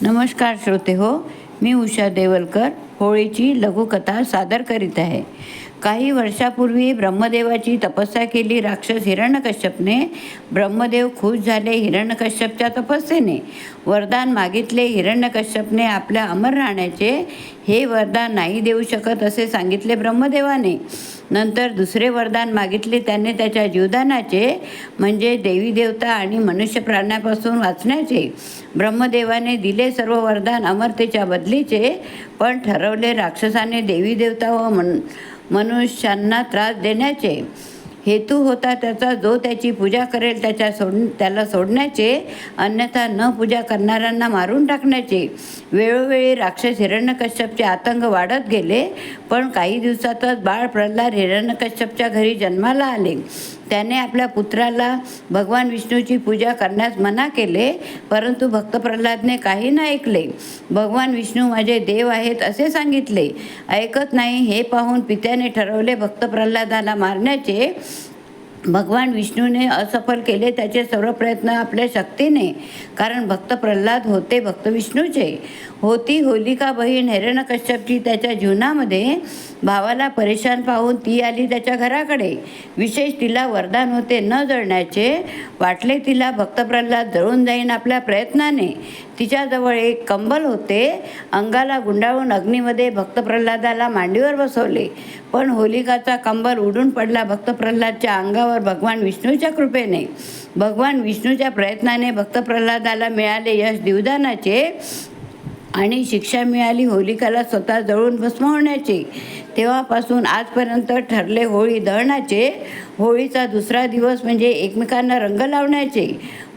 नमस्कार श्रोते हो, मी उषा देवलकर होळीची लघुकथा सादर करीत आहे. काही वर्षापूर्वी ब्रह्मदेवाची तपस्या केली राक्षस हिरण्यकश्यपने. ब्रह्मदेव खुश झाले हिरण्यकश्यपच्या तपस्येने. वरदान मागितले. हिरण्यकश्यपने आपल्या अमर राहण्याचे. हे वरदान नाही देऊ शकत असे सांगितले ब्रह्मदेवाने. नंतर दुसरे वरदान मागितले त्याने त्याच्या जीवदानाचे, म्हणजे देवी देवता आणि मनुष्य प्राण्यापासून वाचण्याचे. ब्रह्मदेवाने दिले सर्व वरदान अमरतेच्या बदलीचे, पण ठरवले राक्षसाने देवी देवता व मनुष्यांना त्रास देण्याचे. हेतू होता त्याचा, जो त्याची पूजा करेल त्याला सोडण्याचे, अन्यथा न पूजा करणाऱ्यांना मारून टाकण्याचे. वेळोवेळी राक्षस हिरण्यकश्यपचे आतंक वाढत गेले, पण काही दिवसातच बाळ प्रल्हाद हिरण्यकश्यपच्या घरी जन्माला आले. त्याने आपल्या पुत्राला भगवान विष्णूची पूजा करण्यास मना केले, परंतु भक्त प्रल्हादने काही न ऐकले. भगवान विष्णू माझे देव आहेत असे सांगितले. ऐकत नाही हे पाहून पित्याने ठरवले भक्त प्रल्हादाला मारण्याचे. भगवान विष्णूने असफल केले त्याचे सर्व प्रयत्न आपल्या शक्तीने, कारण भक्त प्रल्हाद होते भक्त विष्णूचे. होती होलिका बहीण हिरण्यकश्यपची त्याच्या जीवनामध्ये. भावाला परेशान पाहून ती आली त्याच्या घराकडे. विशेष तिला वरदान होते न जळण्याचे. वाटले तिला भक्त प्रल्हाद जळून जाईन आपल्या प्रयत्नाने. तिच्याजवळ एक कंबल होते. अंगाला गुंडाळून अग्नीमध्ये भक्त प्रल्हादाला मांडीवर बसवले, पण होलिकाचा कंबल उडून पडला भक्त प्रल्हादच्या अंगावर भगवान विष्णूच्या कृपेने. भगवान विष्णूच्या प्रयत्नाने भक्त प्रल्हादाला मिळाले यश जीवदानाचे आणि शिक्षा मिळाली होलिकाला स्वतः जळून भस्म होण्याची. तेव्हापासून आजपर्यंत ठरले होळी दहनाचे. होळीचा दुसरा दिवस म्हणजे एकमेकांना रंग लावण्याचे.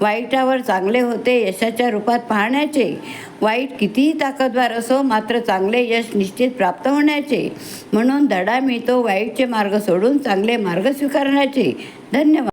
वाईटावर चांगले होते यशाच्या रूपात पाहण्याचे. वाईट कितीही ताकदवार असो, मात्र चांगले यश निश्चित प्राप्त होण्याचे. म्हणून धडा मिळतो वाईटचे मार्ग सोडून चांगले मार्ग स्वीकारण्याचे. धन्यवाद.